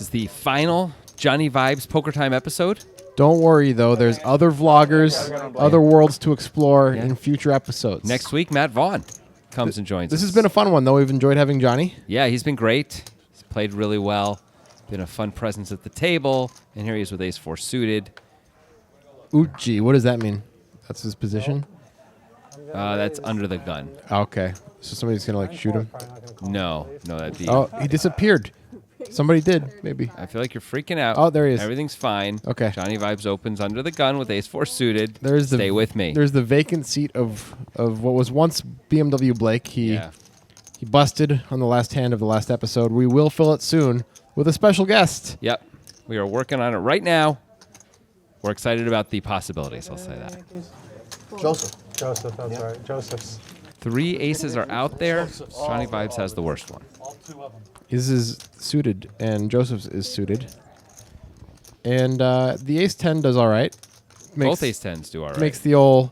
is the final Johnnie Vibes Poker Time episode. Don't worry, though. There's other vloggers, other worlds to explore in future episodes. Next week, Matt Vaughn comes and joins us. This has been a fun one, though. We've enjoyed having Johnny. Yeah, he's been great. He's played really well. Been a fun presence at the table. And here he is with ace-4 suited. Uchi, what does that mean? That's his position? That's under the gun. Okay. So somebody's going to, shoot him? No, that'd be... Oh, he disappeared. Somebody did, maybe. I feel like you're freaking out. Oh, there he is. Everything's fine. Okay. Johnnie Vibes opens under the gun with ace-4 suited. Stay with me. There's the vacant seat of what was once BMW Blake. He busted on the last hand of the last episode. We will fill it soon with a special guest. Yep. We are working on it right now. We're excited about the possibilities, I'll say that. Joseph, that's right. Joseph's. 3 aces are out there. Johnnie Vibes has the worst one. His is suited, and Joseph's is suited. And the ace-10 does all right. Both ace-10s do all right. Makes the old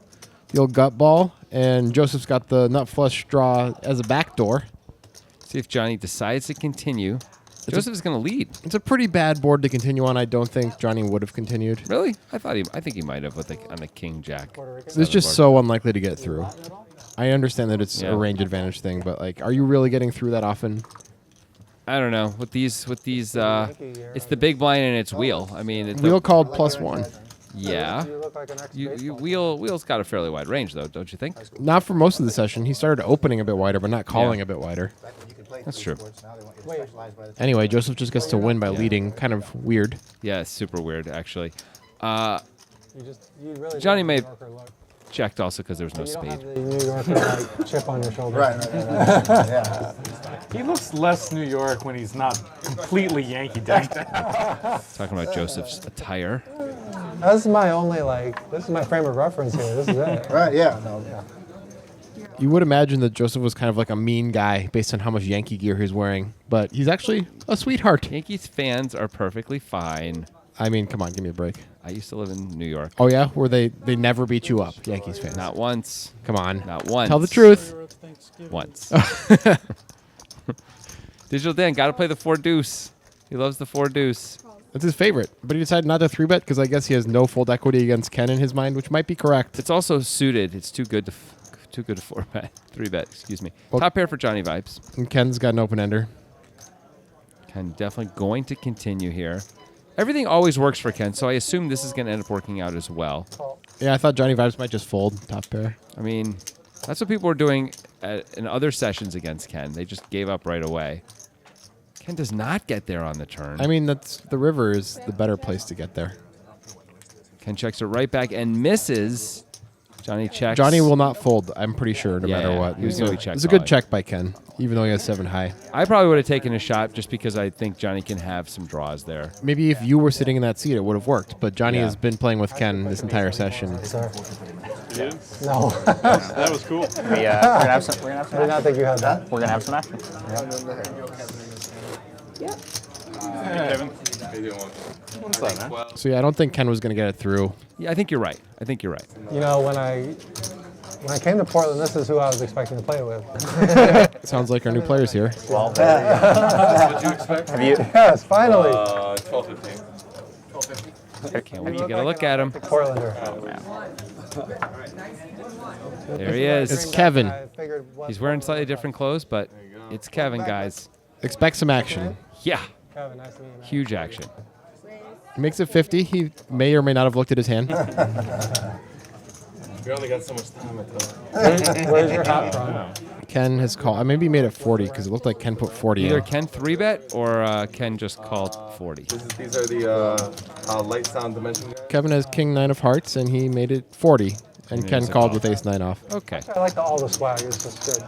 gut ball, and Joseph's got the nut flush draw as a backdoor. See if Johnny decides to continue. Joseph is going to lead. It's a pretty bad board to continue on. I don't think Johnny would have continued. Really? I think he might have on the king-jack. This is just so unlikely to get through. I understand that it's a range advantage thing, but are you really getting through that often? I don't know. With these, it's the big blind and it's wheel. I mean, wheel called +1. Yeah. Wheel's got a fairly wide range, though, don't you think? Not for most of the session. He started opening a bit wider, but not calling a bit wider. That's true. Anyway, Joseph just gets to win by leading. Kind of weird. Yeah, it's super weird, actually. Johnny made checked also because there was no speed. The New Yorker chip on your shoulder. Right. He looks less New York when he's not completely Yankee decked. Talking about Joseph's attire. This is my only this is my frame of reference here. This is it. Right, yeah. You would imagine that Joseph was kind of like a mean guy based on how much Yankee gear he's wearing, but he's actually a sweetheart. Yankees fans are perfectly fine. I mean, come on, give me a break. I used to live in New York. Oh, yeah? Where they never beat you up, Yankees fans? Not once. Come on. Not once. Tell the truth. Once. Digital Dan, got to play the 4-deuce. He loves the 4-deuce. That's his favorite, but he decided not to 3-bet because I guess he has no fold equity against Ken in his mind, which might be correct. It's also suited. It's too good to 4-bet. 3-bet, excuse me. Well, top pair for Johnnie Vibes. And Ken's got an open-ender. Ken definitely going to continue here. Everything always works for Ken, so I assume this is going to end up working out as well. Yeah, I thought Johnnie Vibes might just fold top pair. I mean, that's what people were doing in other sessions against Ken. They just gave up right away. Ken does not get there on the turn. I mean, the river is the better place to get there. Ken checks it right back and misses. Johnny checks. Johnny will not fold, I'm pretty sure, no matter what. He was going to be checked. It's a good check by Ken, even though he has 7 high. I probably would have taken a shot just because I think Johnny can have some draws there. Maybe if you were sitting in that seat, it would have worked. But Johnny has been playing with Ken this entire session. No. That was cool. We're gonna have some. I did not think you had that. We're gonna have some action. Kevin. So yeah, I don't think Ken was going to get it through. Yeah, I think you're right. You know, when I came to Portland, this is who I was expecting to play with. Sounds like our new players here. Well, What did you expect? have you? Yes, finally. 12-15. Can't wait to get a look at him. Portlander. There he is. It's Kevin. He's wearing slightly different clothes, but it's Kevin, guys. Expect some action. Yeah. Kevin, nice to meet you. Huge action. He makes it 50. He may or may not have looked at his hand. We only got so much time at the... Where's your hat from? Ken has called. Maybe he made it 40 because it looked like Ken put 40 Either in. Ken 3-bet or Ken just called 40. These are the light sound dimension guys. Kevin has King 9 of hearts, and he made it 40. And Ken called with Ace 9 off. Okay. I like all the swag. It's just good.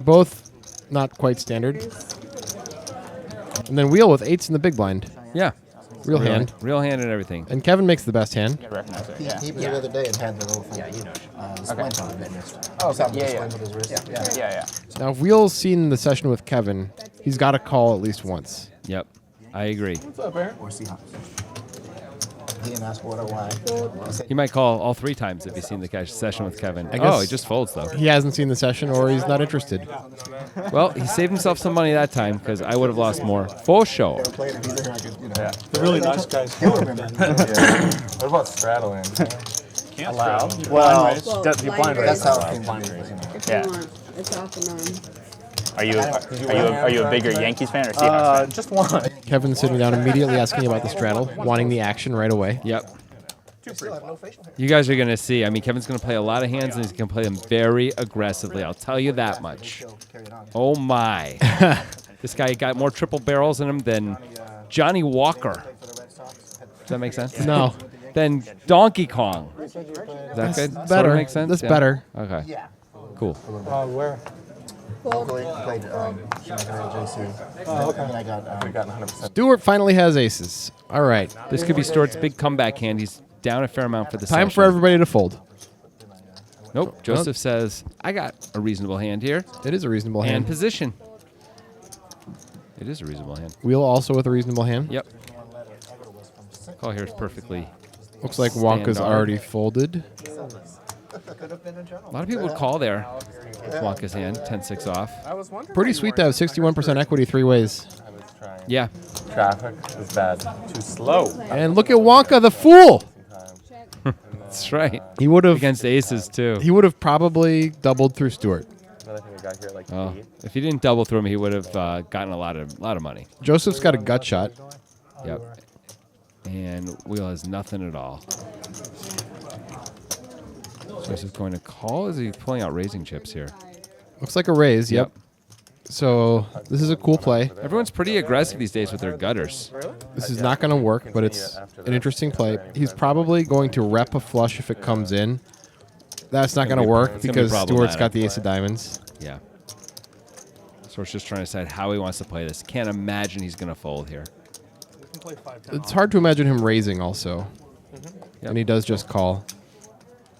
Both not quite standard. And then wheel with 8s in the big blind. Yeah. Real hand. Real hand and everything. And Kevin makes the best hand. Recognize it. He Yeah. was the other day and had the little thing. Splint on it. Oh, Something yeah, with yeah. splint on his wrist. Yeah. Now, if Wheel's seen the session with Kevin, he's got to call at least once. Yep. I agree. What's up, Aaron? Or Seahawks. He didn't ask what or why. I said, He might call all 3 times if he's seen the session with Kevin. guess- Oh, he just folds, though. He hasn't seen the session or he's not interested. Well, he saved himself some money that time because I would have lost more. For sure. played it. He's in here, I could, you know. The really nice guys. He'll remember. What about straddling? Allowed. Well, You blind raise. that's how it came to be. If Yeah. you want. It's off and on. Are you a bigger Yankees fan or Seahawks fan? Just one. Kevin's sitting down immediately asking about the straddle, wanting the action right away. Yep. Still have no facial hair. You guys are going to see. I mean, Kevin's going to play a lot of hands, and he's going to play them very aggressively. I'll tell you that much. Carry it on. Oh, my. This guy got more triple barrels in him than Johnny Walker. Does that make sense? No. Then Donkey Kong. Is that good? Sort of better. makes sense? That's better. Okay. Yeah. Cool. Where? Locally, played Schumacher and JC. Oh, okay. And I got Gotten 100%. Stewart finally has aces. All right. This could be Stuart's big comeback hand. He's down a fair amount for the Time session. for everybody to fold. Nope. Joseph says, I got a reasonable hand here. It is a reasonable And hand. position. It is a reasonable hand. Wheel also with a reasonable hand. Yep. Call here is perfectly. Looks like Wonka's Standard. already folded. A lot of people would call there with Wonka's hand, 10-6 off. Pretty sweet to have 61% equity 3 ways. I was trying. Yeah. Traffic is bad. Too slow. And look at Wonka, the fool. That's right. He would have. Against aces, too. He would have probably doubled through Stewart. Another thing we got here, like Oh, 8. if he didn't double through him, he would have gotten a lot of money. Joseph's got a gut shot. Yep. And Wheel has nothing at all. Joseph's going to call. Is he pulling out raising chips here? Looks like a raise. Yep. So this is a cool play. Everyone's pretty aggressive these days with their gutters. This is not going to work, but it's an interesting play. He's probably going to rep a flush if it comes in. That's not going to work it's gonna be because Stewart's got problematic. the ace of diamonds. Yeah. So it's just trying to decide how he wants to play this. Can't imagine he's going to fold here. It's hard to imagine him raising also. And he does just call.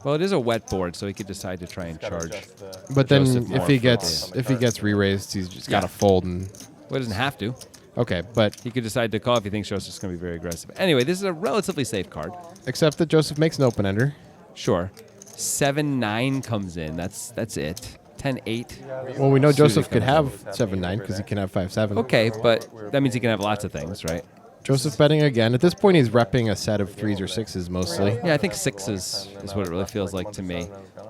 Well, it is a wet board, so he could decide to try and charge. But then Joseph more if he gets re-raised, he's just got to fold and Well, he doesn't have to. okay. But He could decide to call if he thinks Joseph's going to be very aggressive. Anyway, this is a relatively safe card. except that Joseph makes an open ender. Sure. 7-9 comes in. That's it. 10-8. Well, we know Suited Joseph could comes have 7-9 because he can have 5-7. Okay, but that means he can have lots of things, right? Joseph betting again. At this point, he's repping a set of 3s or 6s mostly. Yeah, I think 6s is what it really feels like to me.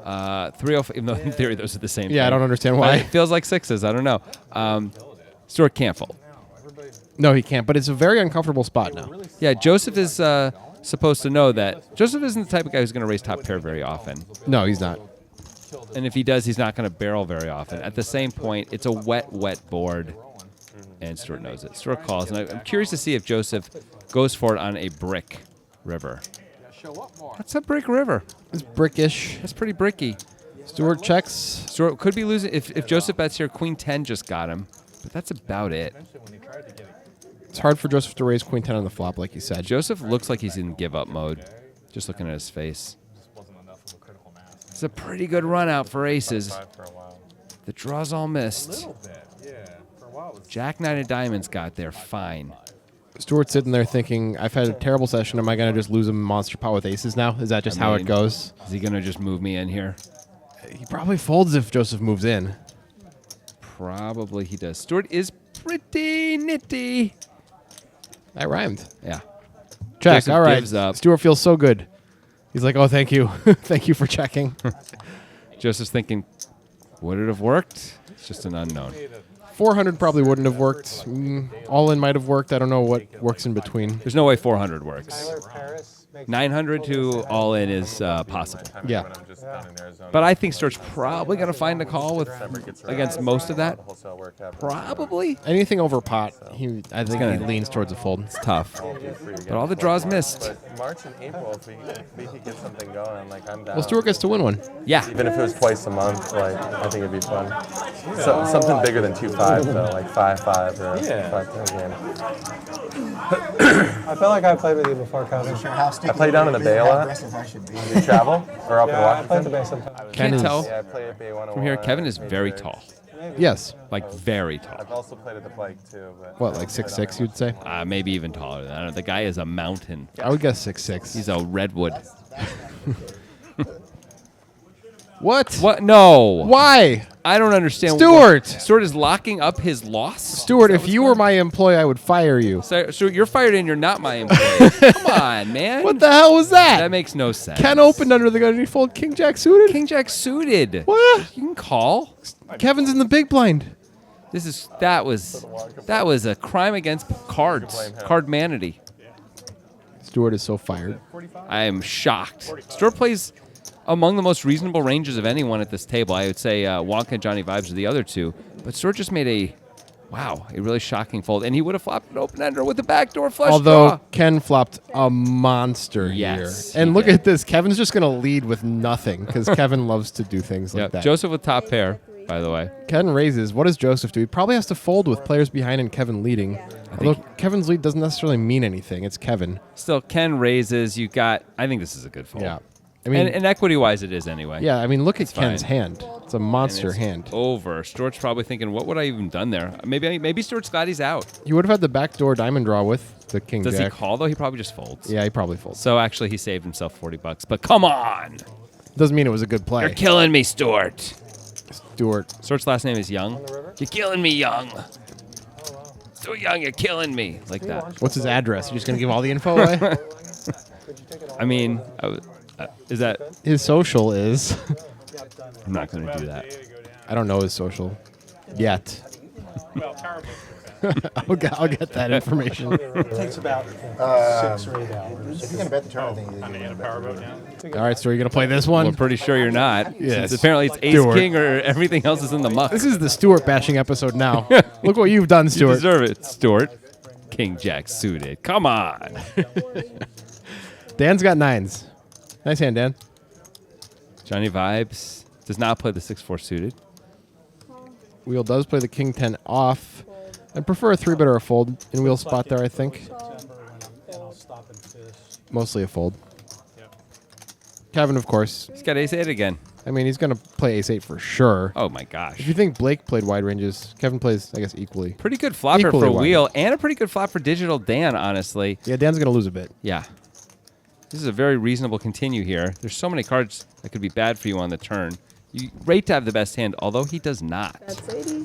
305, even though in theory those are the same Yeah, I thing. don't understand But why. it feels like 6s. I don't know. Stuart can't fold. No, he can't. But it's a very uncomfortable spot now. Yeah, Joseph is supposed to know that. Joseph isn't the type of guy who's going to raise top pair very often. No, he's not. And if he does, he's not going to barrel very often. At the same point, it's a wet board. And Stuart knows it. Stuart calls. And I'm curious to see if Joseph goes for it on a brick river. That's a brick river. It's brickish. That's pretty bricky. Stewart checks. Stuart could be losing. If Joseph bets here, Queen 10 just got him. But that's about it. It's hard for Joseph to raise Queen 10 on the flop, like you said. Joseph looks like he's in give-up mode. Just looking at his face. It's a pretty good run out for aces. For a while. The draw's all missed. Jack 9 of diamonds got there fine. Stewart's sitting there thinking, I've had a terrible session. Am I going to just lose a monster pot with aces now? Is that just how it mean, goes? Is he going to just move me in here? He probably folds if Joseph moves in. Probably he does. Stuart is pretty nitty. That rhymed. Yeah. Check. Joseph All right. gives up. Stuart feels so good. He's like, oh, thank you. Thank you for checking. Joseph's thinking, would it have worked? It's just an unknown. 400 probably wouldn't have worked. All in might have worked. I don't know what works in between. There's no way 400 works. Tyler Paris makes 900 to all in is possible. Yeah. When I'm just down in Arizona. But I think Stuart's probably going to find a call with against most of that. Wholesale work happens. Probably. Anything over pot, I think gonna- he leans towards a fold. It's tough. But all the draws missed. But March and April, if we could get something going, like I'm down. Well, Stewart gets to win one. Yeah. Even if it was twice a month, like I think it'd be fun. So, something bigger than 2-5 though, like 5-5 or 5-10 game. I feel like I played with you before, Kevin. I play down in the Bay a lot. I You travel or up Yeah, I in played the Washington? Bay sometimes. Can't is- tell Yeah, I play at Bay 101. from here. Kevin is very tall. Yes. Like very tall. I've also played at the Blake too. But What, like 6'6", you'd say? Maybe even taller than that. The guy is a mountain. I would guess 6'6". He's a redwood. What? What? No. Why? I don't understand. Stuart! Stuart is locking up his loss? Stuart, if you were my employee, I would fire you. So you're fired and you're not my employee. Come on, man. What the hell was that? That makes no sense. Ken opened under the gun and he folded King Jack suited? King Jack suited. What? You can call. Kevin's in the big blind. That was a crime against cards. Cardmanity. Stuart is so fired. I am shocked. Stuart plays among the most reasonable ranges of anyone at this table. I would say Wonka and Johnnie Vibes are the other two. But Stuart just made a really shocking fold. And he would have flopped an open-ender with a backdoor flush Although draw. Ken flopped a monster Yes, here. And he look did. at this. Kevin's just going to lead with nothing because Kevin loves to do things like Yep. that. Joseph with top pair, by the way. Ken raises. What does Joseph do? He probably has to fold with players behind and Kevin leading. Although Kevin's lead doesn't necessarily mean anything. It's Kevin. Still, Ken raises. I think this is a good fold. Yeah. I mean, and equity-wise, it is anyway. yeah, I mean, look at Ken's fine. hand. It's a And monster it's hand. over. Stuart's probably thinking, what would I even done there? Maybe Stuart's glad he's out. You would have had the backdoor diamond draw with the King Does Jack. he call, though? He probably just folds. Yeah, he probably folds. So actually, he saved himself $40. But come on! Doesn't mean it was a good You're play. killing me, Stuart. Stuart. Stuart's last name is Young. You're killing me, Young. So Young, you're killing me. Like that. What's his address? You just going to give all the info away? I mean, is that... His social is... I'm not going to do that. I don't know his social yet. Well, powerboat. I'll get that information. It takes about 6 or 8 hours. If you're gonna bet the turn, I think I'm in a powerboat now. All right, so you're going to play this one? I'm pretty sure you're not. Yes. Since apparently it's Ace Stuart. King or everything else is in the muck. This is the Stuart bashing episode now. Look what you've done, You Stuart. deserve it, Stuart. King Jack suited. Come on. Dan's got 9s. Nice hand, Dan. Johnnie Vibes does not play the 6-4 suited. Wheel does play the King 10 off. I'd prefer a 3-bet or a fold in wheel spot there, I think. Mostly a fold. Kevin, of course. He's got Ace-8 again. I mean, he's going to play Ace-8 for sure. Oh, my gosh. If you think Blake played wide ranges, Kevin plays, I guess, equally. Pretty good flopper Equally for wide. Wheel and a pretty good flop for Digital Dan, honestly. Yeah, Dan's going to lose a bit. Yeah. This is a very reasonable continue here. There's so many cards that could be bad for you on the turn. You rate to have the best hand, although he does not. That's 80.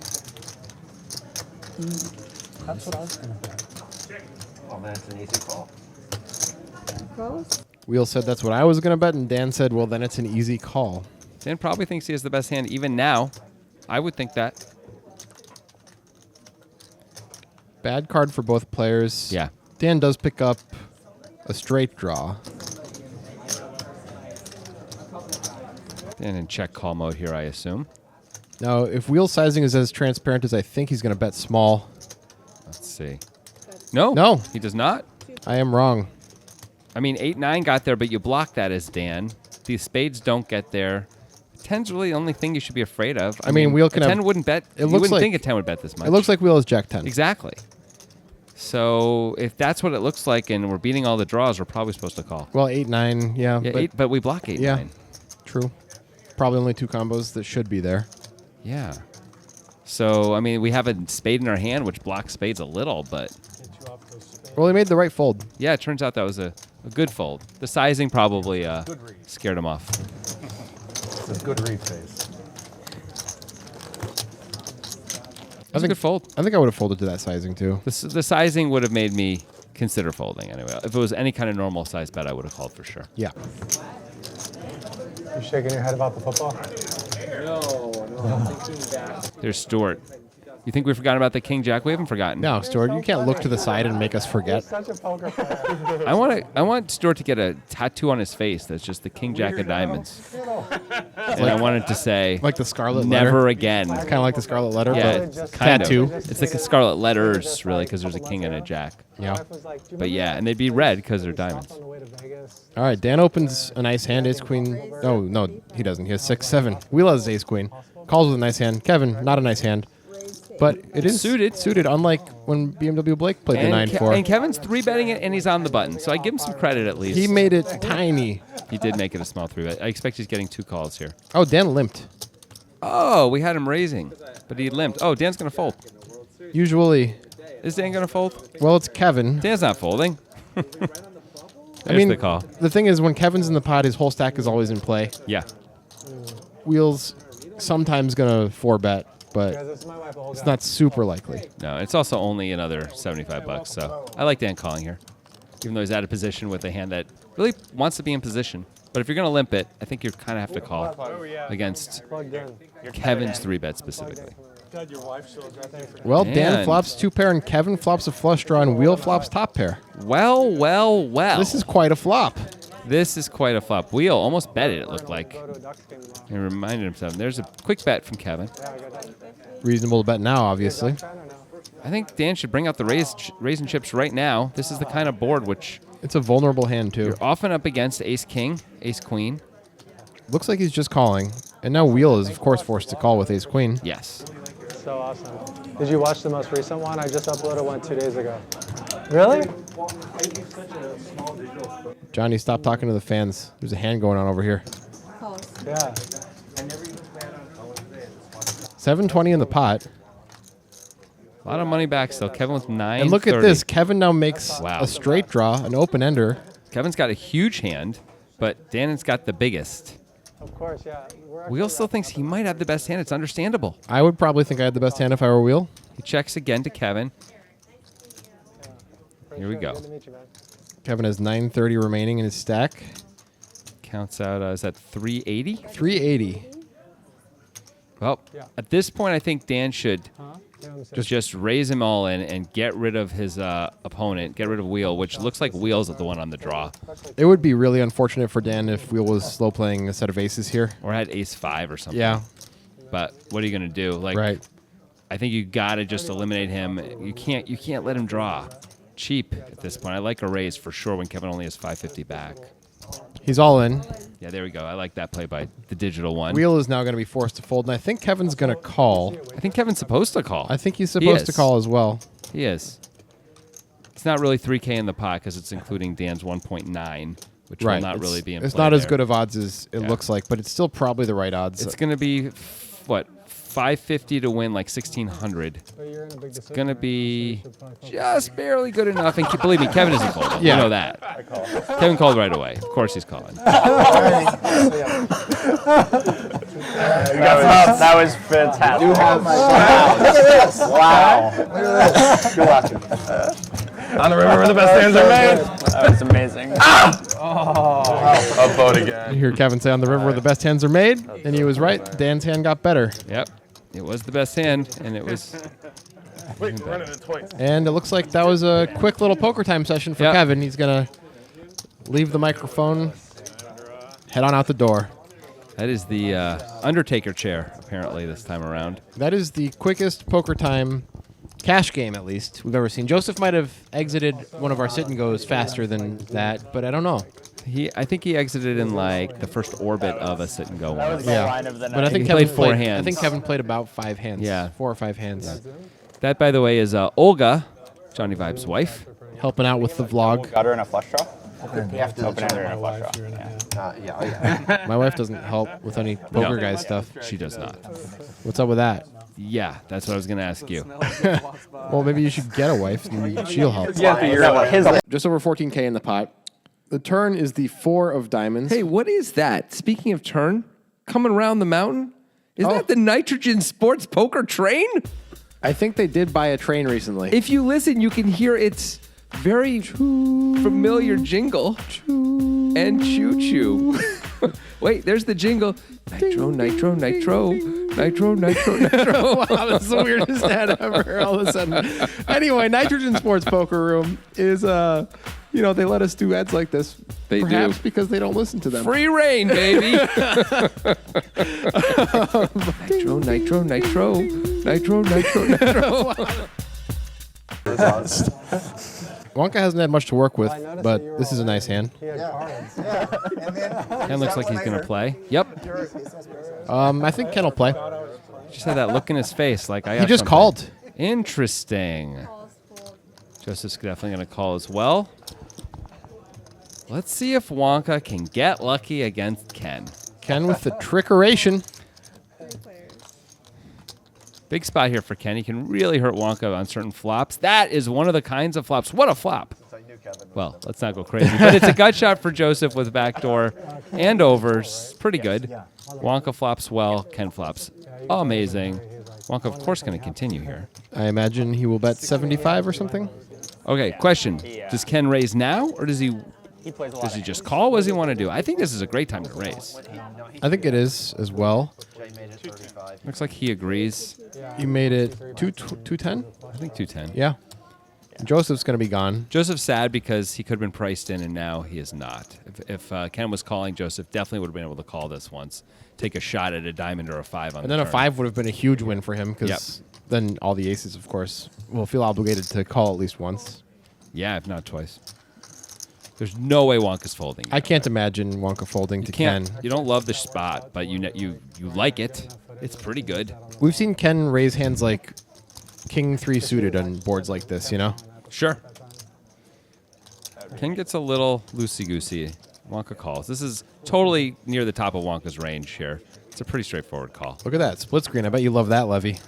That's what I was going to bet. Oh man, it's an easy call. Close. Wheel said that's what I was going to bet, and Dan said, well, then it's an easy call. Dan probably thinks he has the best hand even now. I would think that. Bad card for both players. Yeah. Dan does pick up a straight draw. Dan in check call mode here, I assume. Now, if wheel sizing is as transparent as I think, he's going to bet small. Let's see. No. No. He does not. I am wrong. I mean, 8-9 got there, but you block that as Dan. The spades don't get there. 10's really the only thing you should be afraid of. I mean, wheel can a have- 10 wouldn't bet. You looks wouldn't like- think a 10 would bet this much. It looks like wheel is Jack 10. Exactly. So if that's what it looks like and we're beating all the draws, we're probably supposed to call. Well, 8-9, yeah. Yeah, but we block 8-9. Yeah. True. Probably only 2 combos that should be there. Yeah. So, I mean, we have a spade in our hand, which blocks spades a little, but Well, he made the right fold. yeah, it turns out that was a good fold. The sizing probably scared him off. It's a good read phase. That's a good fold. I think I would have folded to that sizing, too. The sizing would have made me consider folding anyway. If it was any kind of normal size bet, I would have called for sure. Yeah. You shaking your head about the football? There's Stuart. You think we forgot about the King Jack? We haven't forgotten. No, Stuart, you can't look to the side and make us forget. Such a poker player. I want Stuart to get a tattoo on his face that's just the King Jack of diamonds. And I wanted to say Like the Scarlet never Letter. again. Kind of like the Scarlet Letter, Yeah, but it's kind tattoo. of. It's like the scarlet letters, really, because there's a king and a jack. Yeah. But yeah, and they'd be red because they're diamonds. On the way to Vegas. All right, Dan opens a nice hand, ace queen. No, he doesn't. He has 6-7. Wheel has ace queen. Calls with a nice hand. Kevin, not a nice hand. But it is Suited. Suited, unlike when BMW Blake played the And, 9-4. and Kevin's 3-betting it, and he's on the button. So I give him some credit at least. He made it tiny. He did make it a small 3-bet. I expect he's getting 2 calls here. Oh, Dan limped. Oh, we had him raising, but he limped. Oh, Dan's going to fold. Usually, Is Dan going to fold? well, it's Kevin. Dan's not folding. I mean, the call. the thing is, when Kevin's in the pot, his whole stack is always in play. Yeah. Wheels sometimes gonna 4-bet, Guys, but this is my wife. it's not super likely. No, it's also only another 75 bucks. So I like Dan calling here, even though he's out of position with a hand that really wants to be in position. But if you're going to limp it, I think you kind of have to call against Plugged in. Kevin's 3-bet specifically. Well, Dan And- flops 2-pair, and Kevin flops a flush draw, and Wheel flops top pair. Well, well, well. This is quite a flop. This is quite a flop. Wheel almost bet it looked like. Go to a Ducks game tomorrow. He reminded himself. There's a quick bet from Kevin. Yeah, I got that. Reasonable to bet now, obviously. Ducks fan or no? I think Dan should bring out the raisin chips right now. This is the kind of board which It's a vulnerable hand, too. you're often up against ace-king, ace-queen. Looks like he's just calling. And now Wheel is, of course, forced to call with ace-queen. Yes. So awesome. Did you watch the most recent one? I just uploaded one 2 days ago. Really? Johnny, stop talking to the fans. There's a hand going on over here. Calls. Yeah. 720 in the pot. A lot of money back still. Kevin with 9. And look at this. Kevin now makes Wow. a straight draw, an open-ender. Kevin's got a huge hand, but Dan's got the biggest. Of course, yeah. Wheel still thinks he might have the best hand. It's understandable. I would probably think I had the best hand if I were Wheel. He checks again to Kevin. Here we go. Good to meet you, man. Kevin has 930 remaining in his stack. Counts out, is that 380? 380. Well, Yeah. at this point, I think Dan should Huh? Yeah, I'm just raise him all in and get rid of his opponent, get rid of Wheel, which looks like Wheel's the one on the draw. It would be really unfortunate for Dan if Wheel was slow playing a set of aces here. Or had ace-5 or something. Yeah, But what are you going to do? Like, right. I think you got to just eliminate him. You can't let him draw. Cheap at this point. I like a raise for sure when Kevin only has 550 back. He's all in. Yeah, there we go. I like that play by the digital one. Wheel is now going to be forced to fold, and I think Kevin's going to call. I think Kevin's supposed to call. I think he's supposed to is. call as well. He is. It's not really 3K in the pot because it's including Dan's 1.9, which Right. will not It's- really be in It's play not as there. good of odds as it Yeah. looks like, but it's still probably the right odds. It's going to be, what, 550 to win like 1,600. But you're in a big decision. Going to right now, so be you should probably focus. just barely good enough. And believe me, Kevin isn't folding. Yeah. You know that. Kevin called right away. Of course he's calling. That was fantastic. On the river where the best hands are made. That was amazing. A boat again. You hear Kevin say on the river where the best hands are made, and he was right. Dan's hand got better. Yep. It was the best hand, and it was... Wait, we're running into toys. And it looks like that was a quick little poker time session for Yep. Kevin. He's going to leave the microphone, head on out the door. That is the Undertaker chair, apparently, this time around. That is the quickest poker time cash game, at least, we've ever seen. Joseph might have exited one of our sit-and-goes faster than that, but I don't know. I think he exited in like the first orbit of a sit and go That one. was the line of the night. But I think He Kevin played 4 I hands. think Kevin played about 5 hands. Yeah. 4 or 5 hands. That, by the way, is Olga, Johnny Vibes' wife. Helping out with the vlog. Got her in a flush draw? You have to Open her in a flush draw. Yeah. yeah. My wife doesn't help with any poker guy stuff. She does not. What's up with that? Yeah, that's what I was going to ask you. Well, maybe you should get a wife and she'll help. Yeah, but you're his. Just over 14K in the pot. The turn is the 4 of diamonds. Hey, what is that? Speaking of turn, coming around the mountain? Is that the Nitrogen Sports Poker train? I think they did buy a train recently. If you listen, you can hear its very familiar jingle. And choo-choo. Wait, there's the jingle. Nitro, nitro, nitro. Nitro, nitro, nitro. Wow, that's the weirdest ad ever all of a sudden. Anyway, Nitrogen Sports Poker Room is, they let us do ads like this. They perhaps do. because they don't listen to them. Free reign, baby. Nitro, nitro, nitro. Nitro, nitro, nitro. Wonka hasn't had much to work with, I noticed but that you were this is a nice hand. He had cards. Ken looks like he's going to play. Yep. I think Ken will play. Just had that look in his face like I He got just something. called. Interesting. Calls fold. Joseph's definitely going to call as well. Let's see if Wonka can get lucky against Ken. Ken with the trickeration. Big spot here for Ken. He can really hurt Wonka on certain flops. That is one of the kinds of flops. What a flop. Well, let's not go crazy. But it's a gut shot for Joseph with backdoor and overs. Pretty good. Wonka flops well. Ken flops. Amazing. Wonka, of course, going to continue here. I imagine he will bet 75 or something. Okay, question. Does Ken raise now, or does he just call? What does he want to do? I think this is a great time to raise. I think it is as well. Looks like he agrees. You made it 210? I think 210. Yeah. Joseph's going to be gone. Joseph's sad because he could have been priced in, and now he is not. If Ken was calling, Joseph definitely would have been able to call this once, take a shot at a diamond or a 5 on And the then a turn. 5 would have been a huge win for him because then all the aces, of course, will feel obligated to call at least once. Yeah, if not twice. There's no way Wonka's folding. I can't imagine Wonka folding to Ken. You don't love the spot, but you like it. It's pretty good. We've seen Ken raise hands like King 3 suited on boards like this, you know? Sure. Ken gets a little loosey-goosey. Wonka calls. This is totally near the top of Wonka's range here. It's a pretty straightforward call. Look at that. Split screen. I bet you love that, Levy.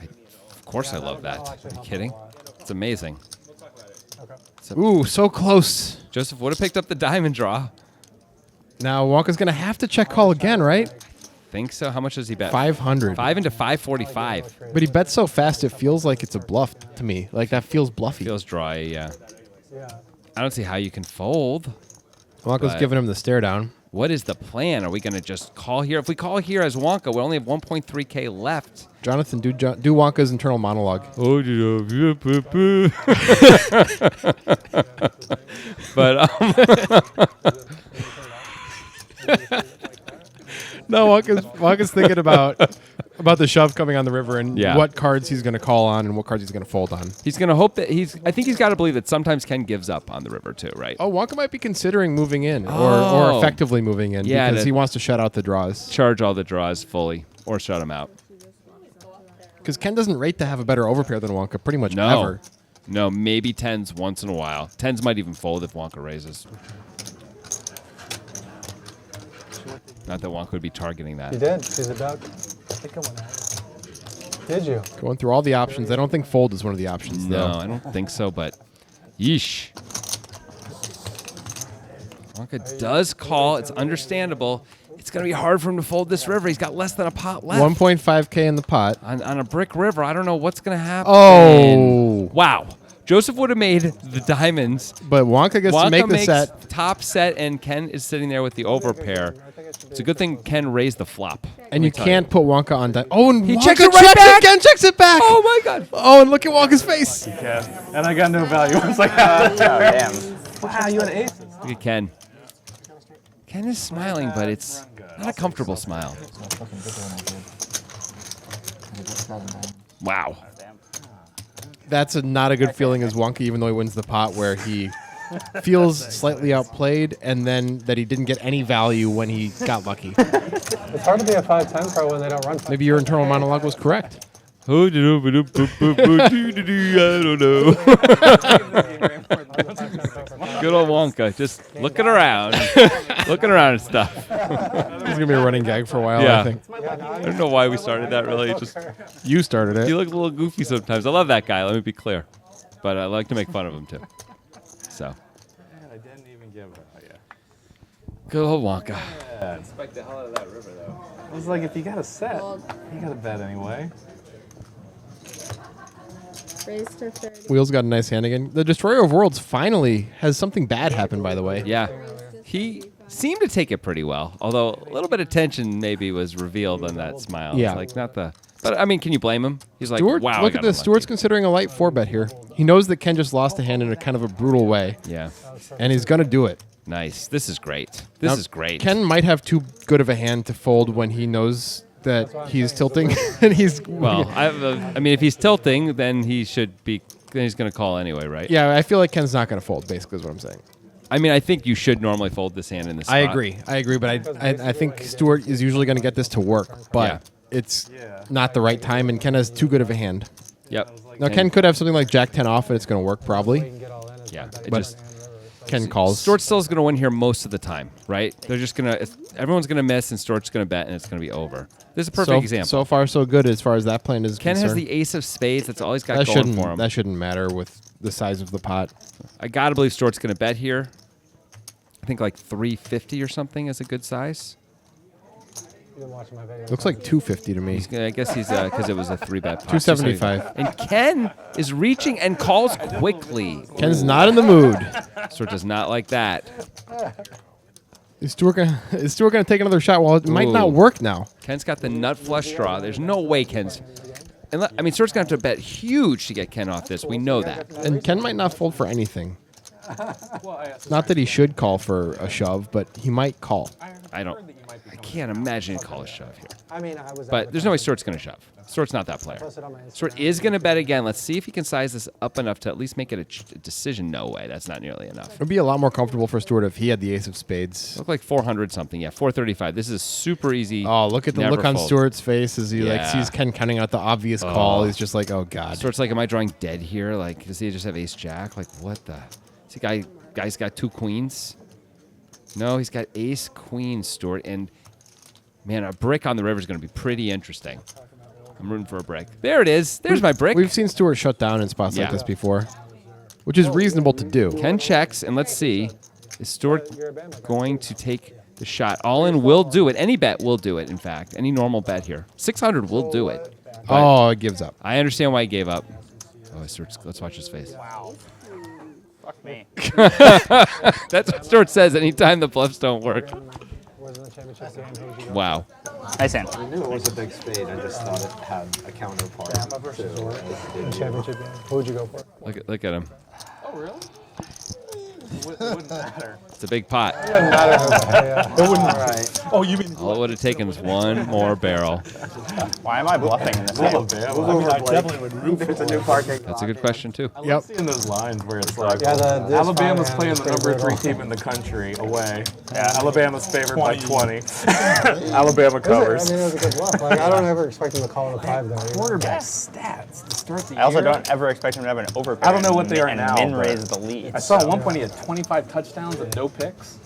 Of course I love that. Are you kidding? It's amazing. Ooh, so close. Joseph would have picked up the diamond draw. Now Wonka's going to have to check call again, right? Think so. How much does he bet? 500. 5 into 545. But he bets so fast it feels like it's a bluff to me. Like that feels bluffy. Feels dry, yeah. I don't see how you can fold. Wonka's but giving him the stare down. What is the plan? Are we going to just call here? If we call here as Wonka, we only have 1.3K left. Jonathan, do Wonka's internal monologue. Oh, but No, Wonka's thinking about the shove coming on the river and what cards he's going to call on and what cards he's going to fold on. he's going to hope that I think he's got to believe that sometimes Ken gives up on the river too, right? Oh, Wonka might be considering moving in or effectively moving in because he wants to shut out the draws. Charge all the draws fully or shut them out. Because Ken doesn't rate to have a better overpair than Wonka pretty much ever. No, maybe 10s once in a while. 10s might even fold if Wonka raises. Not that Wonka would be targeting that. He did. He's about. I think I went out. Did you? Going through all the options. I don't think fold is one of the options, No, though. I don't think so, but yeesh. Wonka does call. It's understandable. It's going to be hard for him to fold this river. He's got less than a pot left. 1.5K in the pot. On a brick river, I don't know what's going to happen. Oh. Wow. Joseph would have made the diamonds. But Wonka gets to make the set. Top set, and Ken is sitting there with the overpair. It's a good thing Ken raised the flop. And you can't put Wonka on diamond. Oh, and He Wonka checks it right back. Ken checks it back. Oh, my God. Oh, and look at Wonka's face. Yeah. And I got no value once I got the turn. Wow, you had aces. Look at Ken. Ken is smiling, but it's not a comfortable smile. Wow. That's not a good feeling as Wonka, even though he wins the pot, where he feels slightly outplayed and then that he didn't get any value when he got lucky. It's hard to be a 5-10 pro when they don't run. Maybe your internal monologue was correct. I don't know. Good old Wonka, just looking around, looking around and stuff. This is gonna be a running gag for a while, Yeah. I think. I don't know why we started that. Really, just You started it. you look a little goofy sometimes. I love that guy. Let me be clear, but I like to make fun of him too. So, I didn't even give it. Yeah. good old Wonka. Spike the hell out of that river, though. I was like, if you got a set, you got to bet anyway. Raise to 30. Wheels got a nice hand again. The Destroyer of Worlds finally has something bad happen, by the way. Yeah, he seemed to take it pretty well. Although a little bit of tension maybe was revealed on that smile. Yeah. It's like not the. But I mean, can you blame him? He's like, Stuart, wow. look at this. Stuart's considering a light 4-bet here. He knows that Ken just lost a hand in a kind of a brutal way, Yeah. and he's going to do it. Nice. This is great. This Now, is great. Ken might have too good of a hand to fold when he knows that he's tilting, and he's Well, I mean, if he's tilting, then he should be. Then he's going to call anyway, right? yeah. I feel like Ken's not going to fold. Basically, is what I'm saying. I mean, I think you should normally fold this hand in this spot. I agree, but I think Stuart is usually going to get this to work, but it's not the right time, and Ken has too good of a hand. Yep. Now And- Ken could have something like Jack 10 off, and it's going to work probably. Yeah. It but- just Ken calls. Stort still is going to win here most of the time, right? They're just going to, everyone's going to miss, and Stort's going to bet, and it's going to be over. This is a perfect example. So far, so good as far as that plan is Ken concerned. has the ace of spades. That's all he's got going for him. That shouldn't matter with the size of the pot. I got to believe Stort's going to bet here. I think like 350 or something is a good size. Looks like 250 to me. I guess he's because it was a 3-bet pot. 275. And Ken is reaching and calls quickly. Ken's not in the mood. Stort does not like that. Is Stewart gonna take another shot? Well, it might not work now. Ken's got the nut flush draw. There's no way Ken's. I mean, Stort's going to have to bet huge to get Ken off this. We know that. And Ken might not fold for anything. Not that he should call for a shove, but he might call. I can't imagine he'd call a shove here. I mean, I was. But there's no way Stort's going to shove. Stort's not that player. Stort is going to bet again. Let's see if he can size this up enough to at least make it a decision. No way. That's not nearly enough. It would be a lot more comfortable for Stewart if he had the ace of spades. Look like 400 something. Yeah, 435. This is super easy. Oh, look at the look on Stewart's face as he like sees Ken counting out the obvious call. He's just like, oh god. Stewart's like, am I drawing dead here? Like, does he just have ace jack? Like, what the? See, guy's got 2 queens. No, he's got ace queen, Stewart, and man, a brick on the river is going to be pretty interesting. I'm rooting for a brick. There it is. There's my brick. We've seen Stewart shut down in spots like this before, which is reasonable to do. Ken checks, and let's see. Is Stewart going to take the shot? All in will do it. Any bet will do it, in fact. Any normal bet here. 600 will do it. Oh, it gives up. I understand why he gave up. Oh, let's watch his face. Wow. Fuck me. That's what Stewart says anytime the bluffs don't work. Wow. Nice hand. I knew it was a big spade. I just thought it had a counterpart. Championship game. Who would you go for? Look at him. Oh, really? It wouldn't matter. It's a big pot. It wouldn't. Right. Oh, you mean All it would have taken was one more barrel. Why am I bluffing in this game? I definitely would root It's a new parking. That's a good question, too. I love seeing those lines where it's like, Yeah, Alabama's playing the number 3 team in the country away. Yeah, Alabama's favored by 20. Alabama covers. I mean, it was a good bluff. Like, I don't ever expect him to call it a 5 though. Quarterback stats to start the year. I also don't ever expect him to have an overpair. I don't know what they are and now, min but raise the lead. I saw at one point he had 25 touchdowns and no picks.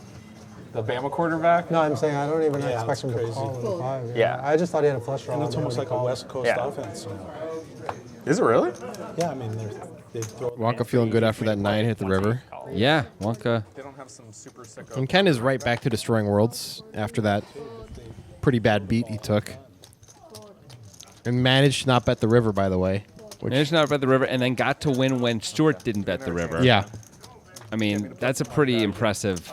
The Bama quarterback. No, I'm saying I don't even expect him to call it a 5. Yeah. I just thought he had a flush draw. And it's almost like a West Coast Yeah. offense. Is it really? Yeah, I mean, they throw. Wonka feeling good after that 9 hit the river. Yeah, Wonka. They don't have some super sicko. And Ken is right back to destroying worlds after that pretty bad beat he took. And managed to not bet the river, by the way. Managed not to bet the river, and then got to win when Stewart didn't bet the river. Yeah. I mean, that's a pretty impressive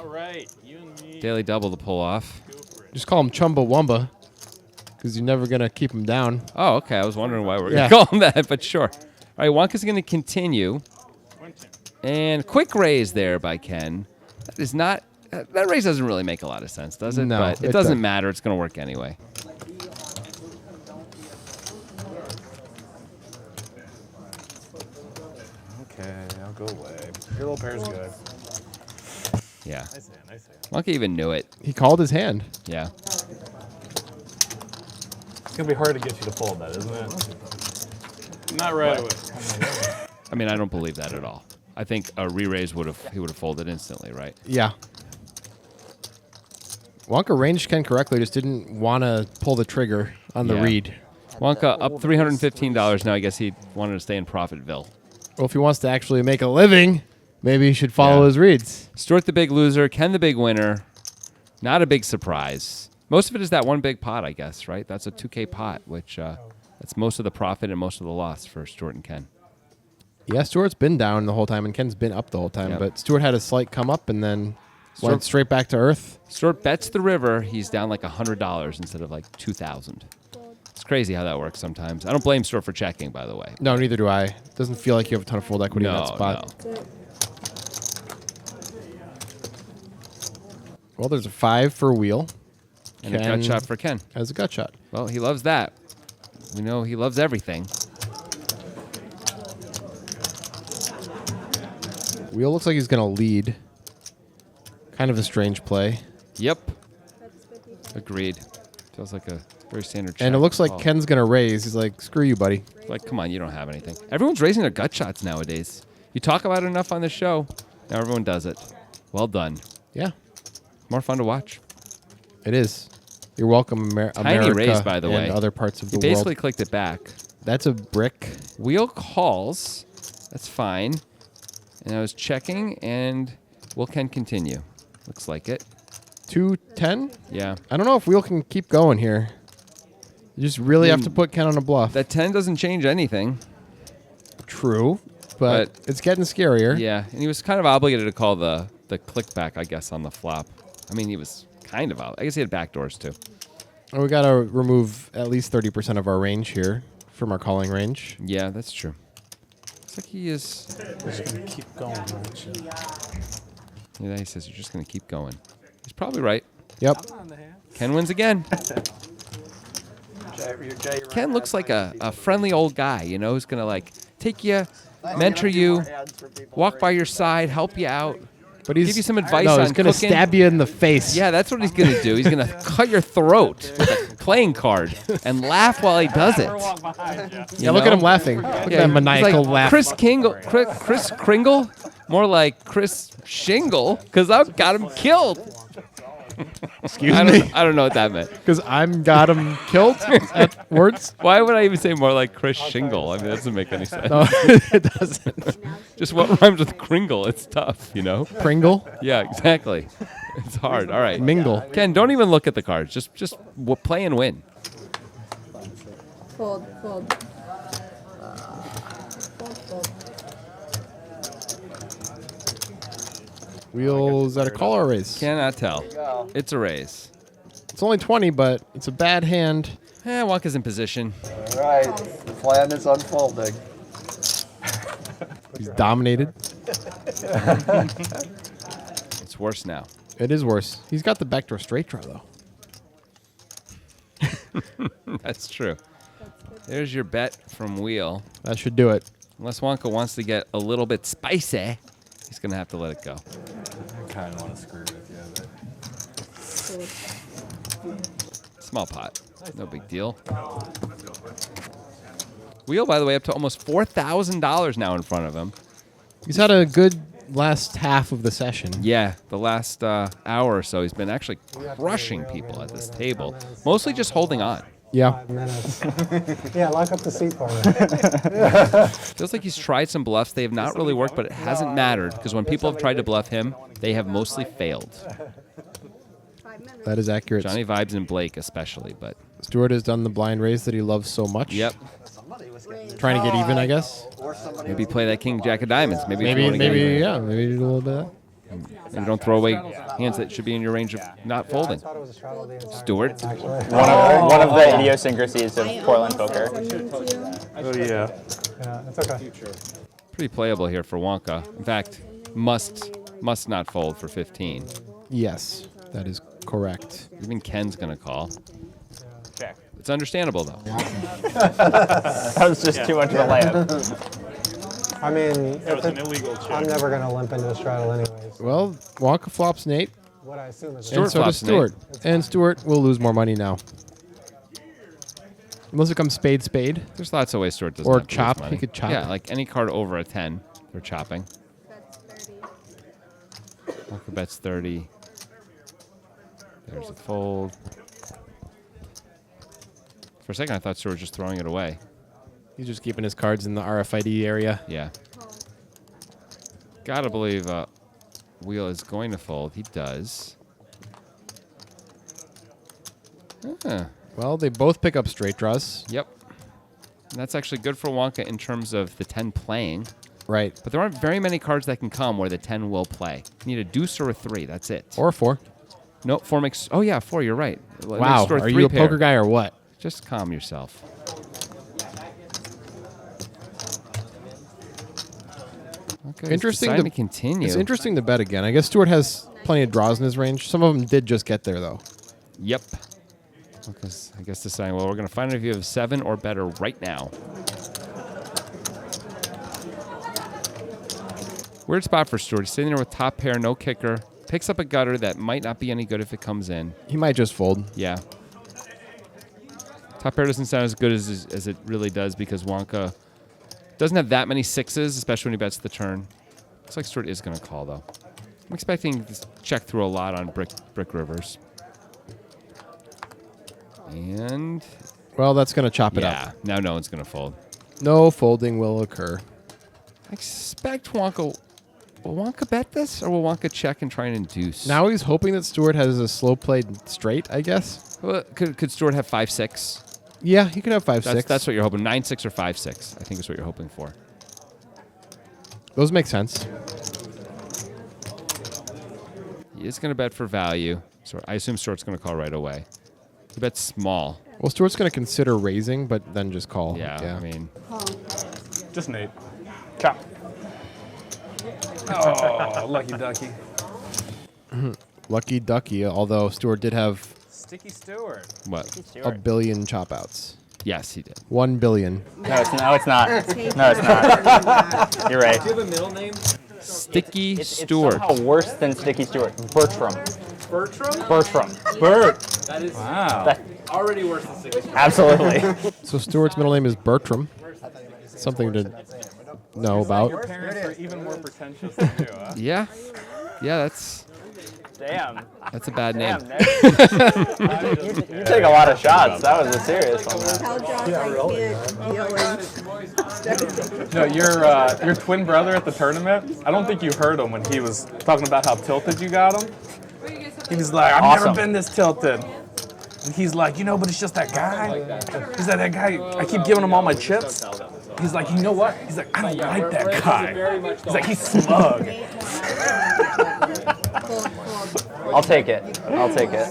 daily double to pull off. Just call him Chumbawamba, because you're never going to keep him down. Oh, okay. I was wondering why we're going to call him that, but sure. All right, Wonka's going to continue. And quick raise there by Ken. That is not... that raise doesn't really make a lot of sense, does it? No, but it doesn't matter. It's going to work anyway. Okay, I'll go away. Your little pair's good. Yeah. Nice hand, nice hand. Wonka even knew it. He called his hand. Yeah. It's going to be hard to get you to fold that, isn't it? Not right away. I mean, I don't believe that at all. I think a re-raise he would have folded instantly, right? Yeah. Wonka ranged Ken correctly, just didn't want to pull the trigger on the read. Wonka up $315 now. I guess he wanted to stay in Profitville. Well, if he wants to actually make a living, maybe he should follow his reads. Stewart the big loser, Ken the big winner. Not a big surprise. Most of it is that one big pot, I guess, right? That's a 2K pot, which that's most of the profit and most of the loss for Stewart and Ken. Yeah, Stewart's been down the whole time, and Ken's been up the whole time. Yep. But Stewart had a slight come up and then went straight back to earth. Stewart bets the river. He's down like $100 instead of like $2,000. It's crazy how that works sometimes. I don't blame Stewart for checking, by the way. No, neither do I. Doesn't feel like you have a ton of fold equity in that spot. No. Well, there's a 5 for a wheel. And a gut shot for Ken. As a gut shot. Well, he loves that. We know he loves everything. Wheel looks like he's going to lead. Kind of a strange play. Yep. Agreed. Feels like a very standard check. And it looks like call. Ken's going to raise. He's like, screw you, buddy. Like, come on, you don't have anything. Everyone's raising their gut shots nowadays. You talk about it enough on the show, now everyone does it. Well done. Yeah, More fun to watch. it is. You're welcome, Tiny America raise, by the and way. other parts of He the basically world. clicked it back. That's a brick. Wheel calls. That's fine. And I was checking, and Will can continue. Looks like it. 210. Yeah. I don't know if Wheel can keep going here. You just really have to put Ken on a bluff. That 10 doesn't change anything. True, but it's getting scarier. Yeah, and he was kind of obligated to call the click back, I guess, on the flop. I mean, he was kind of I guess he had backdoors, too. And we got to remove at least 30% of our range here from our calling range. Yeah, that's true. Looks like he is... Just gonna keep going, aren't you? Yeah, he says you're just going to keep going. He's probably right. Yep. Ken wins again. Ken looks like a friendly old guy, you know, who's going to, like, take you, mentor you, walk by your side, help you out. But he's, give you some advice no, on he's going to cooking. stab you in the face. Yeah, that's what he's going to do. He's going to cut your throat with a playing card and laugh while he does it. Yeah, look at him laughing. Look at that maniacal like laugh. Chris Kringle? More like Chris Shingle, because I've got him killed. Excuse me? I don't know what that meant. Because I'm got him killed at words? Why would I even say more like Chris Shingle? I mean, that doesn't make any sense. No, it doesn't. Just what rhymes with Kringle? It's tough, you know? Pringle? Yeah, exactly. It's hard. All right. Mingle. Ken, don't even look at the cards. Just play and win. Fold. Fold. Fold. Wheels at a call or a raise? Cannot tell. It's a raise. It's only 20, but it's a bad hand. Wonka's in position. All right, the plan is unfolding. He's dominated. It's worse now. It is worse. He's got the backdoor straight draw, though. That's true. There's your bet from Wheel. That should do it. Unless Wonka wants to get a little bit spicy, he's going to have to let it go. I kind of want to screw with you, but... Small pot. No big deal. Wheel, by the way, up to almost $4,000 now in front of him. He's had a good last half of the session. Yeah, the last hour or so, he's been actually crushing people at this table. Mostly just holding on. Yeah. 5 minutes. Yeah, lock up the seat for me. Feels like he's tried some bluffs. They have not really worked, but it hasn't mattered because when people have tried to bluff him, they have mostly failed. That is accurate. Johnnie Vibes and Blake especially, but... Stewart has done the blind raise that he loves so much. Yep. Trying to get even, I guess. Maybe play that King Jack of Diamonds. Maybe Maybe do a little bit of that. Maybe don't throw away hands that should be in your range of not folding. Stewart. One of the idiosyncrasies of Portland poker. Oh, yeah. Yeah, it's okay. Pretty playable here for Wonka. In fact, must not fold for 15. Yes, that is correct. Even Ken's going to call. Check. It's understandable, though. That was just too much of a layup. I mean, I'm never going to limp into a straddle anyways. Well, Wonka flops Nate, What I assume is... Stewart and so does flops Nate. Stewart. And Stewart will lose more money now. Unless it comes spade. There's lots of ways Stewart does Or not lose chop. money. He could chop. Yeah, like any card over a 10, they're chopping. That's 30. Wonka bets 30. There's a fold. For a second, I thought Stewart was just throwing it away. He's just keeping his cards in the RFID area. Yeah. Gotta believe Wheel is going to fold. He does. Well, they both pick up straight draws. Yep. And that's actually good for Wonka in terms of the 10 playing. Right. But there aren't very many cards that can come where the 10 will play. You need a deuce or a 3. That's it. Or a 4. No, 4 makes... Oh, yeah, 4. You're right. It makes Wow. Stewart Are you a 3 pair. poker guy or what? Just calm yourself. Okay, Interesting to continue. It's interesting to bet again. I guess Stewart has plenty of draws in his range. Some of them did just get there, though. Yep. Because I guess deciding, well, we're going to find out if you have 7 or better right now. Weird spot for Stewart. He's sitting there with top pair, no kicker. Picks up a gutter that might not be any good if it comes in. He might just fold. Yeah. Top pair doesn't sound as good as it really does because Wonka doesn't have that many 6s, especially when he bets the turn. Looks like Stewart is going to call, though. I'm expecting to check through a lot on brick rivers. And Well, that's going to chop it yeah, up. now no one's going to fold. No folding will occur. I expect Wonka. Will Wonka bet this, or will Wonka check and try and induce? Now he's hoping that Stewart has a slow played straight, I guess. Well, could Stewart have 5-6? Yeah, he could have 5-6. That's what you're hoping. 9-6 or 5-6. I think is what you're hoping for. Those make sense. He is going to bet for value. So I assume Stewart's going to call right away. He bets small. Well, Stewart's going to consider raising, but then just call. Yeah, I mean, Just Nate. Chop. Oh, lucky ducky. Lucky ducky, although Stewart did have Sticky Stewart. what? a billion chop outs. Yes, he did. 1 billion. No, it's not. No, it's not. You're right. Do you have a middle name? Sticky It's Stewart. somehow worse than Sticky Stewart. Bertram. Bertram? Bertram. Bert. That is Wow. already worse than 6. Absolutely. So Stewart's middle name is Bertram. Something to know about. Your parents are even more pretentious than you, huh? Yeah, that's Damn. a bad name. Damn, Nick. you take a lot of shots. That was a serious one. Man. Tell Josh I can't No, your twin brother at the tournament, I don't think you heard him when he was talking about how tilted you got him. He was like, I've Awesome. never been this tilted. And he's like, but it's just that guy. He's like, that guy, I keep giving him all my chips. He's like, you know what? He's like, I don't like that guy. He's like, he's smug. I'll take it. I'll take it.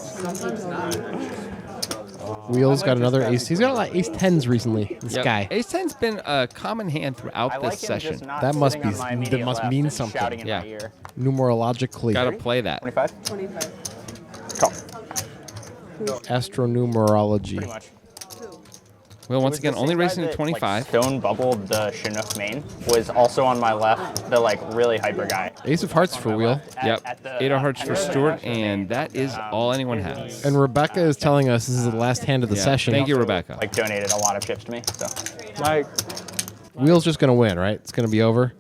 Wheels got another ace. He's got a lot of ace 10s recently, this Yep. guy. Ace 10's been a common hand throughout I this like him session. just not That must sitting be- on my that immediate must left mean and something. shouting in Yeah. my ear. Numerologically. Got to play that. 25? 25. Call. Astronumerology. Pretty much. Well, once Was again, the only same guy racing at that, 25. Like, stone bubbled the Chinook main was also on my left, the really hyper guy. Ace of hearts for Wheel. Yep. At the, 8 of hearts for Henderson Stewart, National and main, that is all anyone has. And Rebecca is telling us this is the last hand of the Yeah. session. Thank you, Rebecca. donated a lot of chips to me. So Mike. Wheel's just going to win, right? It's going to be over.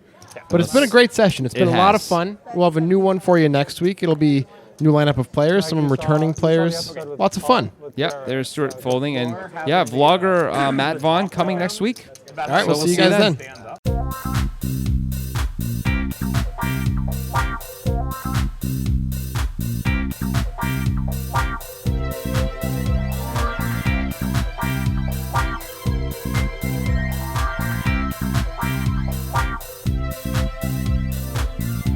But it's been a great session. It's been It a lot of has. fun. We'll have a new one for you next week. It'll be new lineup of players, some returning players. Lots of fun. Yep, there's Stewart folding. And yeah, vlogger Matt Vaughn coming next week. All right, we'll So see you guys then.